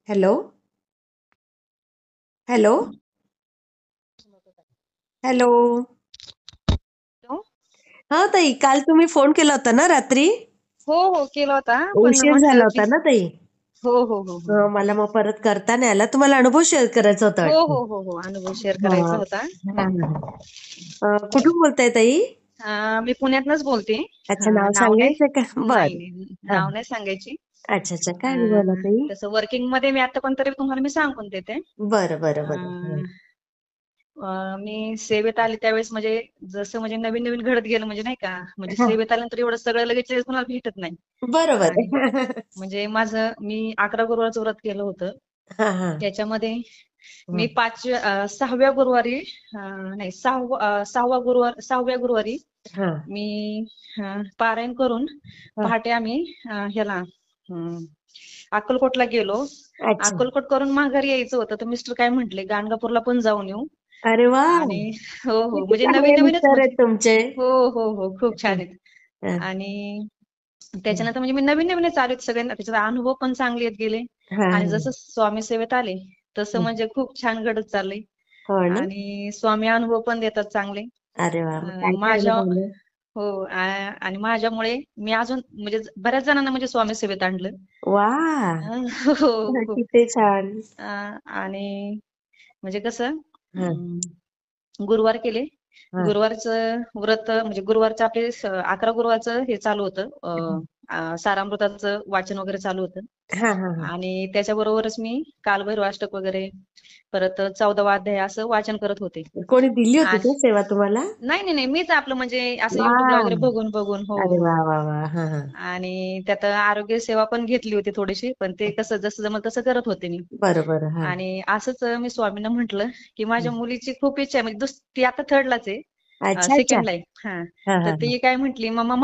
Hello. Hello. Hello. Hello. हा ताई, काल तुम्ही फोन केला होता ना रात्री? हो हो केला होता पण उशीर म्हटलं झाला की होता ना ताई? हो हो हो हो मला मग परत करता नाही आला. तुम्हाला अनुभव शेअर करायचा होता हो वाटतं. हो हो हो अनुभव शेअर हा. करायचा होता. हा, हा. कुठून बोलताय ताई? मी पुण्यातनच बोलते. अच्छा, नाव नाव नाही. सांगायचं का? नाही बर. नाही, हा. नाव नाही सांगायची. अच्छा, अच्छा. काय बोला ताई? तसं वर्किंग मध्ये मी आता पण तरी तुम्हाला मी सांगून देते. बरं, बरं, बरं. अं, मी सेवेत आले त्यावेळेस म्हणजे जसं म्हणजे नवीन नवीन घडत गेलं म्हणजे नाही का म्हणजे हा. सेवेत आल्यानंतर एवढं सगळं लगेच लगेच कोणाला भेटत नाही. बरोबर. आणि म्हणजे मी 11 गुरुवारचं व्रत केलं होतं. हा, हा. त्याच्यामध्ये मी 6व्या गुरुवारी नाही 6व्या गुरुवारी हा, मी पारायण करून हा. पहाटे आम्ही ह्याला अक्कलकोटला गेलो. अच्छा. अक्कलकोट करून माघारी यायचं होतं तर मिस्टर काय म्हंटले गाणगापूरला पण जाऊन येऊ. अरे वा. आणि हो हो किती म्हणजे नवीन चांगले नवीनच मिस्टर म्हणजे आहेत तुमचे. हो हो हो खूप छान आहेत. आणि त्याच्यानंतर म्हणजे मी नवीन नवीनच आले सगळ्यांना त्याचा अनुभव पण चांगले येत गेले. हा, आणि जसं स्वामी सेवेत आले तसं हा. म्हणजे खूप छान घडत चाललंय. हो ना. आणि स्वामी अनुभव पण देतात चांगले. अरे वा, मग काय काय माझ्या अनुभवलं? हो आणि माझ्यामुळे मी अजून म्हणजे बऱ्याच जणांना म्हणजे स्वामी सेवेत आणलं. वा. हो खूप. किती छान. आणि म्हणजे कसं हा, गुरुवार केले. हा. गुरुवारचं व्रत म्हणजे गुरुवारचं आपले 11 गुरुवारचं हे चालू होतं. सारामृताचं वाचन वगैरे चालू होतं. हा, हा, हा. आणि त्याच्याबरोबरच मी कालभैरवाष्टक वगैरे परत 14वा अध्याय असं वाचन करत होते. कोणी दिली होती आणि का सेवा तुम्हाला? नाही नाही नाही मीच आपलं म्हणजे असं वा. युट्यूबला वगैरे बघून बघून हो अरे हो. वा, वा, वा. हा, हा. आणि त्यात आरोग्य सेवा पण घेतली होती थोडीशी पण ते कसं जसं जमल तसं करत होते मी. बरोबर. हा. आणि असंच मी स्वामींना म्हंटल की माझ्या मुलीची खूप इच्छा आहे म्हणजे ती आता थर्डलाच आहे. अच्छा, अच्छा. सेकंडला आहे. हा. हा, तर हा, हा. ती काय म्हंटली मम्मा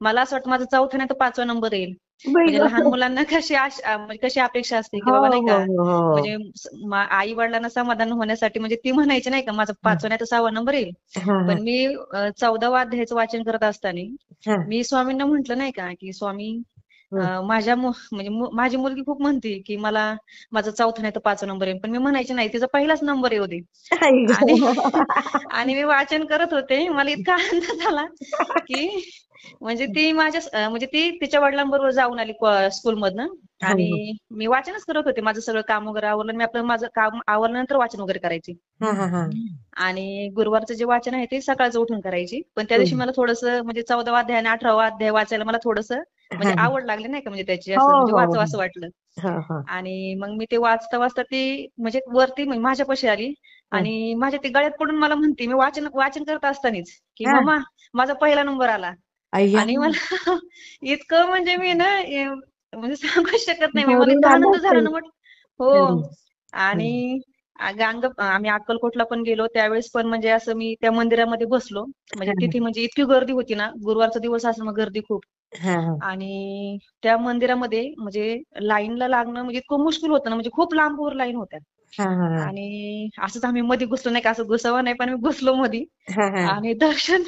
मला असं वाटतं माझं चौथा नाही तर 5वा नंबर येईल. बाई म्हणजे लहान गं. मुलांना म्हणजे कशी अपेक्षा असते की हो, बाबा नाही हो, का हो, हो. म्हणजे आई वडिलांना समाधान होण्यासाठी म्हणजे ती म्हणायची नाही का माझा 5वा नाही तर 6वा नंबर येईल. हा, हा, पण मी 14वा अध्यायाचं वाचन करत असताना हा. मी स्वामींना म्हंटल नाही का की स्वामी हं. म्हणजे माझी मुलगी खूप म्हणते की मला माझा चौथा नाही तर 5वा नंबर येईल पण मी म्हणायचे नाही तिचा पहिलाच नंबर येऊ दे. आई आणि गं. आणि मी वाचन करत होते मला इतका आनंद झाला की म्हणजे म्हणजे ती तिच्या वडिलांबरोबर जाऊन आली स्कूलमधनं. हा, हा. आणि मी वाचनच करत होते माझं सगळं काम वगैरे आवरलं मी आपलं माझं काम आवरल्यानंतर वाचन वगैरे करायचे. हा, हा, हा. आणि गुरुवारचं जे वाचन आहे ते सकाळचं उठून करायची पण त्या दिवशी हं. मला थोडंसं म्हणजे 14वा अध्याय आणि 18वा अध्याय वाचायला मला थोडंसं हा, म्हणजे हा. आवड लागली नाही का म्हणजे त्याची हो, असं म्हणजे हो, वाचावं हो. असं वाटलं. हा, हा. आणि मग मी ते वाचता वाचता ती म्हणजे वरती म्हणजे माझ्यापाशी आली. हा. आणि माझ्या ती गळ्यात पडून मला म्हणते मी वाचन वाचन करत असतानाच की हा. मम्मा माझा पहिला नंबर आला. अय्या. आणि मला इतकं म्हणजे मी ना म्हणजे सांगूच शकत नाही मला भरून इतका आलं आनंद झाला असेल. ना म्हटलं हो. हं. हं. आणि आम्ही अक्कलकोटला पण गेलो त्यावेळेस पण म्हणजे असं मी त्या मंदिरामध्ये बसलो. म्हणजे हा, तिथे म्हणजे इतकी गर्दी होती ना गुरुवारचा दिवस असं मग गर्दी खूप. हा, हा. आणि त्या मंदिरामध्ये म्हणजे लाईनला लागणं म्हणजे इतकं मुश्किल होतं ना म्हणजे खूप लांबवर लाईन होत्या. हा, हा, आणि असंच आम्ही मध्ये घुसलो नाही का असं घुसावं नाही पण मी घुसलो मध्ये. हा, हा. आणि दर्शन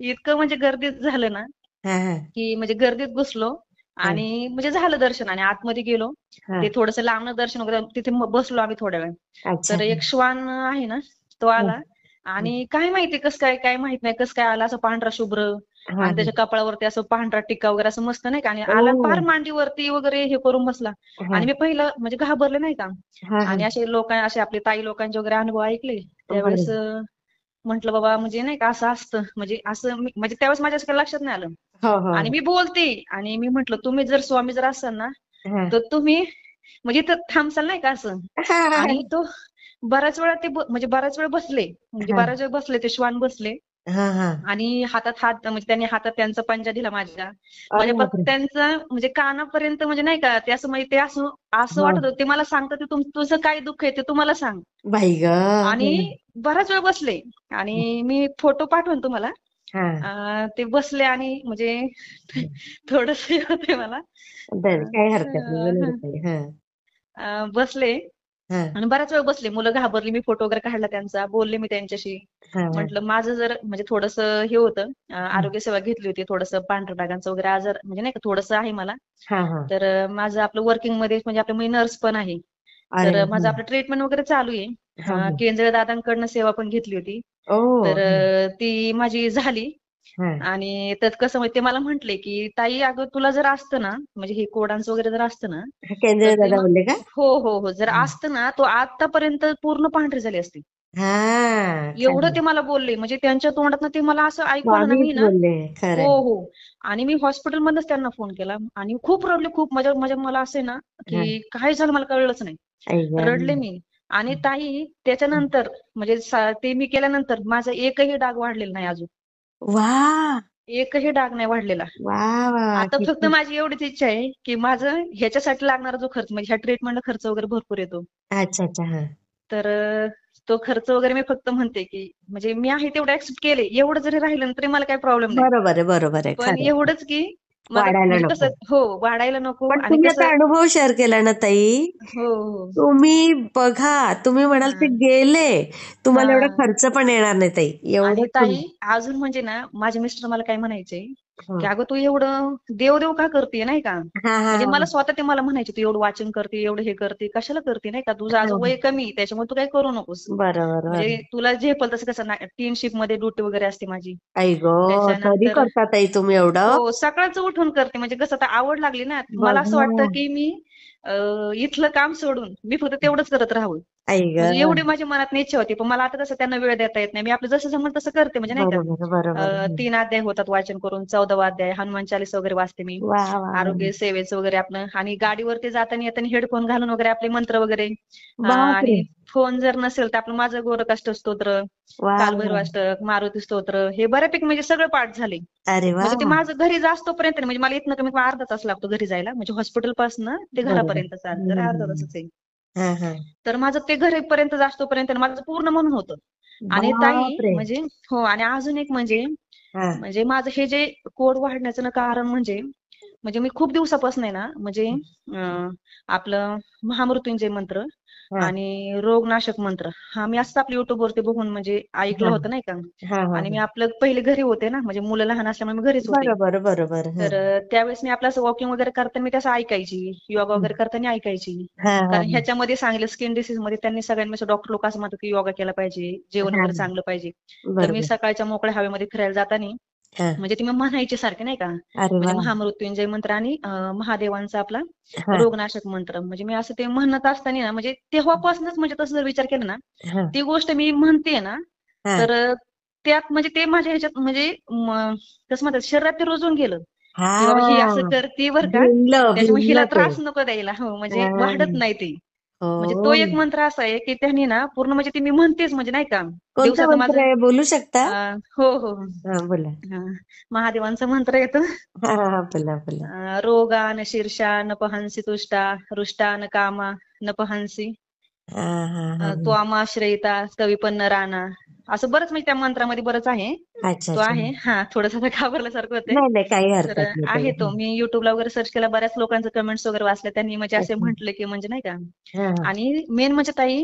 इतकं म्हणजे गर्दीत झालं ना हा, हा. की म्हणजे गर्दीत घुसलो. हा, आणि म्हणजे झालं दर्शन आणि आतमध्ये गेलो. हा. ते थोडंसं लांबनं दर्शन वगैरे तिथे बसलो आम्ही थोड्या वेळ. अच्छा. तर एक श्वान आहे ना तो हं. आला. हं. आणि काय माहिती कसं काय माहित नाही कसं काय आला असं पांढरा शुभ्र. हा, आणि हा. त्याच्या कपाळावरती असं पांढरा टिक्का वगैरे असं मस्त नाही का आणि आला आणि ओ. फार मांडीवरती वगैरे हे करून बसला. हा, आणि मी पहिलं म्हणजे घाबरले नाही का. हा, हा. आणि असे आपले ताई लोकांचे वगैरे अनुभव ऐकले त्यावेळेस बरं. म्हटलं बाबा म्हणजे नाही का असं असतं म्हणजे असं म्हणजे त्यावेळेस माझ्या असं काही लक्षात नाही आलं. हो, हो, आणि हो. मी बोलते आणि मी म्हंटल तुम्ही जर स्वामी जर असाल ना हा. तर तुम्ही म्हणजे इथं थांबसाल नाही का असं. हा, हा, आणि तो बराच वेळा म्हणजे बराच वेळ बसले म्हणजे हा. बराच वेळ बसले ते श्वान बसले. हा, हा. आणि हातात हात म्हणजे त्यांनी हातात त्यांचा पंजा दिला माझ्या. अरे माझ्या बापरे. त्यांचं म्हणजे कानापर्यंत म्हणजे नाही का ते असं म्हणजे ते असं असं हा. वाटत होतं ते मला सांगतात ते तुझं काय दुःख आहे ते तू मला सांग. बाई आणि गं. बराच वेळ बसले. आणि मी फोटो पाठवेन तुम्हाला. हा. ते बसले आणि म्हणजे थोडस हे होते मला. बरं, काही हरकत नाही. बोला अ, ना ताई. हा. बसले हा आणि बराच वेळ बसले. मुलं घाबरली. मी फोटो वगैरे काढला त्यांचा. बोलले मी त्यांच्याशी. हा हा म्हटलं माझं जर म्हणजे थोडंसं हे होतं, आरोग्य सेवा घेतली होती. थोडंसं पांढऱ्या डागांचं वगैरे आजार म्हणजे नाही का थोडंसं आहे मला. हा हा. तर माझं आपलं वर्किंग मध्ये म्हणजे आपलं मी नर्स पण आहे. अरे तर माझं हा आपलं ट्रीटमेंट वगैरे चालू आहे. हा हा. केंद्र दादांकडनं सेवा पण घेतली होती. ओ. तर ती माझी झाली. हा आणि त्यात कसं माहिती ते मला म्हंटले की ताई अगं तुला जर असतं ना म्हणजे हे कोडांचं वगैरे जर असतं ना हा. तर केंद्रीय ते दादा बोलले का? हो हो हो जर असतं ना तो आतापर्यंत पूर्ण पांढरी झाली असती. हा एवढं खरं. ते मला बोलले म्हणजे त्यांच्या तोंडातनं ते मला असं ऐकू आलं ना मी स्वामीच ना बोलले हो खरं. हो आणि मी हॉस्पिटलमधनच त्यांना फोन केला आणि खूप रडले खूप म्हणजे म्हणजे मला असं आहे ना हा. की काय झालं मला कळलंच नाही. आई रडले गं. मी आणि ताई त्याच्यानंतर म्हणजे ते मी केल्यानंतर माझा एकही डाग वाढलेला नाही अजून. वा एकही डाग नाही वाढलेला. वा वा. आता फक्त किती. माझी एवढीच इच्छा आहे की माझं ह्याच्यासाठी लागणारा जो खर्च म्हणजे ह्या ट्रीटमेंटला खर्च वगैरे भरपूर येतो. अच्छा अच्छा हा. तर तो खर्च वगैरे मी फक्त म्हणते की म्हणजे मी आहे तेवढं ऍक्सेप्ट केले. एवढं जरी राहिलं ना तरी मला काही प्रॉब्लेम नाही. बरोबर आहे बरोबर आहे पण खरं. एवढंच की मला वाढायला म्हणजे कसं नको. हो वाढायला नको पण आणि तुम्ही आता कसं अनुभव शेअर केला ना ताई. हो हो तुम्ही बघा, तुम्ही म्हणाल ते हा गेले, तुम्हाला एवढा हा खर्च पण येणार नाही ताई. आणि एवढं ताई अजून म्हणजे ना माझे मिस्टर मला काय म्हणायचे हा की अगं तू एवढं देव देव का करते नाही का हा म्हणजे हा मला स्वतः ते मला म्हणायचे तू एवढं वाचन करते एवढं हे करते कशाला करते नाही का तुझं हा. अजून वय कमी आहे, त्याच्यामुळे तू काही करू नकोस. बरोबर बरोबर. म्हणजे तुला झेपल तसं कसं 3 शिफ्ट मध्ये ड्युटी वगैरे असते माझी. आई गं, तरी त्याच्यानंतर करता ताई तुम्ही एवढं? हो सकाळचं उठून करते म्हणजे कसं आता आवड लागली ना मला असं वाटतं बघा. की मी इथलं काम सोडून मी फक्त तेवढंच करत राहावं. आई म्हणजे गं. एवढी माझ्या मनात इच्छा होती पण मला आता कसं त्यांना वेळ देता येत नाही. मी आपलं जसं जमलं तसं करते म्हणजे नाही का बरोबर बरोबर. 3 अध्याय होतात वाचन करून 14वा अध्याय हनुमान चालीसा वगैरे वाचते मी. वा वा वा. आरोग्य सेवेचं वगैरे आपलं आणि गाडीवरती जाताना येताना हेडफोन घालून वगैरे आपले मंत्र वगैरे बापरे. आणि फोन जर नसेल तर आपलं माझं गोरकाष्ट स्तोत्र, वा वा. कालभैरवाष्टक, मारुती स्तोत्र हे बऱ्यापैकी म्हणजे सगळं पाठ झाले. अरे वा म्हणजे ते वा. माझं घरी जास्तोपर्यंत नाही, म्हणजे मला इथनं कमीत कमी अर्धा तास लागतो घरी जायला म्हणजे हॉस्पिटल पासून ते बरोबर. घरापर्यंतचा अंतर अर्धा तासच आहे. हा हा. तर माझं ते घरीपर्यंत जास्तोपर्यंत माझं पूर्ण म्हणून होतं. आणि ताई बापरे. म्हणजे हो आणि अजून एक म्हणजे हा म्हणजे माझं हे जे कोड वाढण्याचं ना कारण म्हणजे म्हणजे मी खूप दिवसापासून आहे ना म्हणजे आपलं महामृत्युंजय मंत्र हा आणि रोगनाशक मंत्र हा मी असंच आपल्या युट्यूबवरती बघून म्हणजे ऐकलं हा होतं नाही का. हा हा आणि मी हा. आपलं पहिले घरी होते ना म्हणजे मुलं लहान असल्यामुळे मी घरीच होते. बरोबर बरोबर. हा तर त्यावेळेस मी आपलं असं वॉकिंग वगैरे करताना मी तसं ऐकायची, योगा वगैरे करताना ऐकायची. हा हा कारण ह्याच्यामध्ये सांगितलं स्किन डिसीज मध्ये त्यांनी सगळ्यांनी डॉक्टर लोक असं म्हणतात की योगा केला पाहिजे, जेवण हा वगैरे हा. चांगलं पाहिजे. तर मी बरोबर. सकाळच्या मोकळ्या हवेमध्ये फिरायला जाताना हा. म्हणजे ती मी म्हणायची सारखे नाही का अरे म्हणजे वा. महामृत्युंजय मंत्र आणि महादेवांचा आपला हा रोगनाशक मंत्र म्हणजे मी असं ते म्हणत असताना ना म्हणजे तेव्हापासूनच म्हणजे तसं जर विचार केला ना हा ती गोष्ट मी म्हणते ना हा तर त्यात म्हणजे ते माझ्या ह्याच्यात म्हणजे कसं म्हणतात शरीरात ते रुजून गेलं की बाबा ही असं हा. करते बरं का भिनलं त्याच्यामुळे हिला भिनलं ते. त्रास नको द्यायला हो म्हणजे हा. वाढत नाही ते. म्हणजे तो हो. एक मंत्र असा आहे की त्यांनी ना पूर्ण म्हणजे ते मी म्हणतेच म्हणजे नाही का कोणता दिवसातनं मंत्र माझं आहे बोलू शकता? हो हो हा बोला. महादेवांचा मंत्र येतो. हा हा हा, बोला बोला. रोगा न शीर्षा न पहंसी तुष्टा रुष्टा न कामा न पहंसी हा हा हा हा. त्वामाश्रयिता कविपन्न राणा असं बरंच म्हणजे त्या मंत्रामध्ये बरंच आहे. अच्छा तो अच्छा. आहे थोडंसं घाबरल्यासारखं होते. नाही नाही काही तर हरकत नाही आहे ताई. तो मी युट्यूबला वगैरे सर्च केला बऱ्याच लोकांचे कमेंट्स वगैरे वाचले त्यांनी म्हणजे असे अच्छा. म्हटले की म्हणजे नाही का. हा हा आणि मेन म्हणजे ताई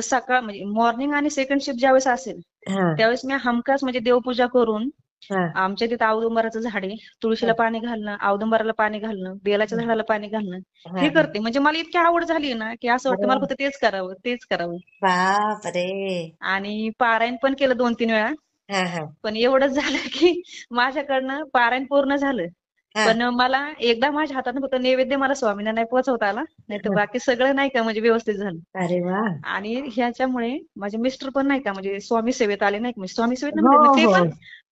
सकाळ म्हणजे मॉर्निंग आणि सेकंड शिफ्ट ज्यावेळेस असेल हा त्यावेळेस मी हमखास म्हणजे देवपूजा करून हा आमच्या तिथं औदुंबराचं झाड आहे तुळशीला पाणी घालणं, औदुंबराला पाणी घालणं, बेलाच्या झाडाला पाणी घालणं हा हे हा. करते. म्हणजे मला इतकी आवड झाली ना की असं वाटतं अरे मला फक्त तेच करावं तेच करावं. बाप रे. आणि पारायण पण केलं 2-3 वेळा. हा हा पण एवढंच झालं की माझ्याकडनं पारायण पूर्ण झालं. हा पण मला एकदा माझ्या हातातनं फक्त नैवेद्य मला स्वामींना नाही पोहोचवता आला. नाहीतर हा. बाकी सगळं नाही का म्हणजे व्यवस्थित झालं. अरे वा. आणि ह्याच्यामुळे माझे मिस्टर पण नाही का म्हणजे स्वामी सेवेत आले नाही का म्हणजे स्वामी सेवेत नाही हो म्हणजे हो.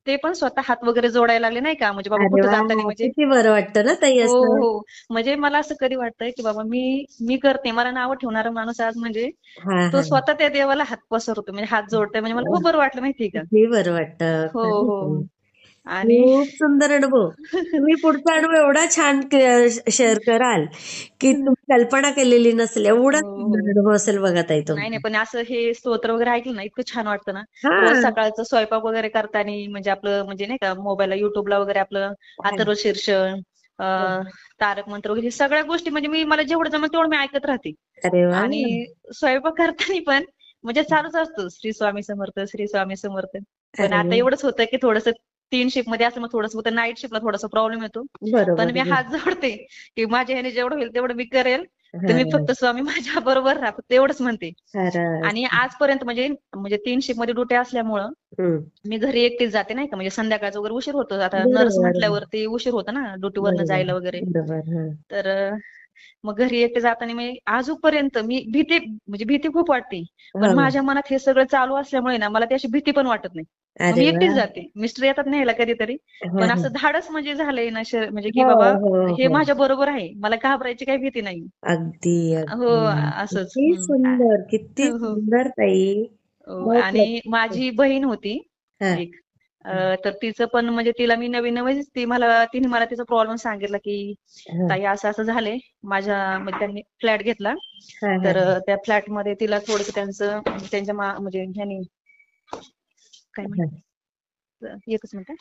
ते पण स्वतः हात वगैरे जोडायला लागले नाही का म्हणजे बाबा अरे कुठं वा. जाताना म्हणजे किती बरं वाटतं ना ताई हो असं. हो म्हणजे मला असं कधी वाटतंय की बाबा मी करते मला नावं ठेवणारा माणूस आज म्हणजे हा तो हा. स्वतः त्या देवाला हात पसरतो म्हणजे हात जोडतोय म्हणजे मला खूप बरं वाटलं माहितीये का. किती बरं वाटतं हो खरंच हो आहे. आणि खूप सुंदर अनुभव. तुम्ही पुढचा अनुभव एवढा छान शेअर कराल की तुम्ही कल्पना केलेली नसेल एवढा हो सुंदर हो अनुभव असेल बघा ताई नाही नाही तुमचा. पण असं हे स्तोत्र वगैरे ऐकलं ना इतकं छान वाटतं ना. रोज हा सकाळचं स्वयंपाक वगैरे करताना म्हणजे आपलं म्हणजे नाही का मोबाईलला युट्यूबला वगैरे आपलं हा अथर्वशीर्ष अं, तारक मंत्र वगैरे हे सगळ्या गोष्टी म्हणजे मला जेवढं जमेल तेवढं मी ऐकत राहते. अरे वा. आणि स्वयंपाक करताना पण म्हणजे चालूच असतो श्री स्वामी समर्थ, श्री स्वामी समर्थ. पण अरे आता एवढंच होतं की थोडंसं 3 शिफ्ट मध्ये असं मग थोडंसं होतं, नाईट शिफ्टला थोडासा प्रॉब्लेम येतो. पण बरोबर मी हात जोडते की माझ्या ह्याने जेवढं होईल तेवढं मी करेल. तुम्ही हा. फक्त स्वामी माझ्या बरोबर राहा, फक्त एवढंच म्हणते. खरंच. आणि आजपर्यंत म्हणजे म्हणजे 3 शिफ्ट मध्ये ड्युटी असल्यामुळं हम्म. मी घरी एकटीच जाते नाही का, म्हणजे संध्याकाळचा वगैरे उशीर होतो. आता नर्स बरोबर म्हटल्यावरती उशीर होतो ना ड्युटीवरनं बरोबर जायला वगैरे. बरोबर. हा. तर मग घरी एकटे जाताना मी आजूपर्यंत म्हणजे भीती खूप वाटते. पण हा. माझ्या मनात हे सगळं चालू असल्यामुळे ना मला त्याची भीती पण वाटत नाही. मग अरे मी वा. एकटीच जाते. मिस्टर येतात न्यायला कधीतरी. हा पण हा. असं धाडस म्हणजे झालंय ना म्हणजे की हो बाबा हो हे हो. माझ्या बरोबर आहे. मला घाबरायची काही भीती नाही. अगदी हो, अगदी. असंच. किती सुंदर किती हो, हो. सुंदर ताई. हो बहुत आणि लग- माझी बहीण होती हा. एक. तर तिचं पण म्हणजे तिला मी नवीन तिने मला तिचा प्रॉब्लेम सांगितला की हा ताई असं असं झालंय. म्हणजे त्यांनी फ्लॅट घेतला. हा हा तर त्या फ्लॅटमध्ये तिला थोडंसं त्यांच्या म्हणजे ह्यानी काय हा. म्हणतात एकच मिनिट.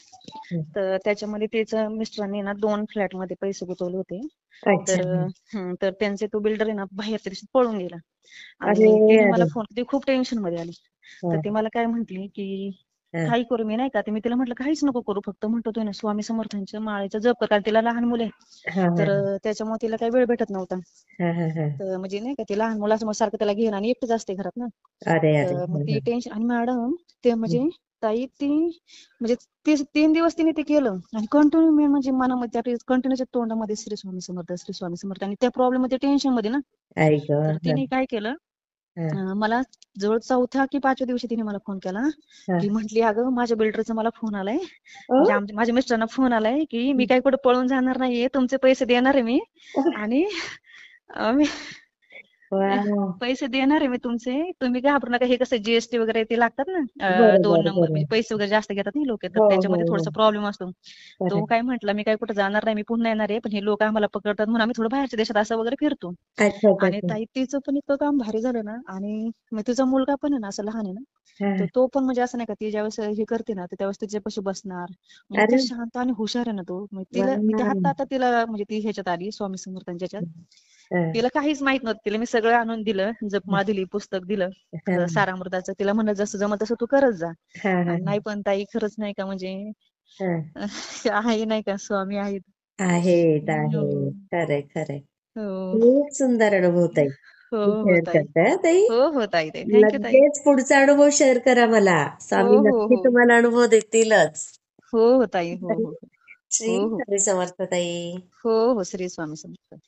तर त्याच्यामध्ये तिचं मिस्टरांनी ना 2 फ्लॅटमध्ये पैसे गुंतवले होते. अच्छा. तर तर त्यांचे तो बिल्डर आहे ना बाहेरच्या देशात पळून गेला. अरे आणि तिने मला अरे. ती खूप टेन्शन मध्ये आली. तर हा ती मला काय म्हटली की हा काही करू मी नाही का. ते मी तिला म्हटलं काहीच नको करू, फक्त म्हणतो तो ना स्वामी समर्थांच्या माळेचा जप कर. कारण तिला लहान मुलं आहे. हा हा तर त्याच्यामुळे तिला काही वेळ भेटत नव्हता. हा हा हा. तर म्हणजे नाही का, ती लहान मुलासमोर सारखं त्याला घेणं आणि एकटीच असते घरात ना. अरे अरे. तर मग हा ती हा. टेन्शन आणि मॅडम ते म्हणजे ताई ती म्हणजे 3 दिवस तिने ते केलं आणि कंटिन्यू मी म्हणजे मनामध्ये कंटिन्यूच्या तोंडामध्ये श्री स्वामी समर्थ, श्री स्वामी समर्थ. आणि त्या प्रॉब्लेम मध्ये टेन्शन मध्ये ना. ऐक. तर हा तिने काय केलं, हा मला जवळ 4थ्या की 5व्या दिवशी तिने मला फोन केला हा. की म्हटली अगं माझ्या बिल्डरचा मला फोन आलाय, ओ. म्हणजे माझ्या मिस्टरांना फोन आलाय की मी काही कुठे पळून जाणार नाहीये, तुमचे पैसे देणार आहे मी. आणि मी वा. पैसे देणार आहे मी तुमचे, तुम्ही घाबरू नका. हे कसं जीएसटी वगैरे ते लागतात ना, 2 बरोबर नंबर म्हणजे बरोबर. पैसे वगैरे जास्त घेतात ना लोक, तर हो हो त्याच्यामध्ये हो. थोडासा प्रॉब्लेम असतो. तो खरं. काय म्हटला मी काय कुठे जाणार नाही, मी पुन्हा येणार आहे, पण हे लोक आम्हाला पकडतात म्हणून आम्ही थोडं बाहेरच्या देशात असं वगैरे फिरतो. अच्छा अच्छा आणि अच्छा. ताई तिचं पण इतकं काम भारी झालं ना. आणि मग तिचा मुलगा पण आहे ना असं लहान आहे ना. हा. तर तो पण म्हणजे असं नाही का, ती ज्यावेळेस हे करते ना तर त्यावेळेस तिच्यापाशी बसणार. म्हणजे इतकं अरे शांत आणि हुशार आहे ना तो. मग वा. मी त्या आता तिला म्हणजे ती ह्याच्यात आली स्वामी समर्थांच्या ह्याच्यात. हा तिला काहीच माहित नव्हतं. तिला मी सगळं आणून दिलं, जपमाळ दिली, पुस्तक दिलं हा सारामृताचं. तिला म्हणलं जसं जमल तसं तू करत जा. हा हा आणि नाही पण ताई खरंच नाही का म्हणजे हा. आहे नाही का, स्वामी आहेत. आहेत हो आहे. खरंय खरंय. हो खूप सुंदर अनुभव ताई. हो मी हो शेअर ताई. करते हा ताई. हो हो ताई ताई, थँक्यू ताई. लगेच पुढचा अनुभव शेअर करा मला. हो स्वामी हो नक्की हो तुम्हाला अनुभव देतीलच. हो हो ताई. हो हो श्री हो हो स्वामी समर्थ ताई. हो हो श्री स्वामी समर्थ.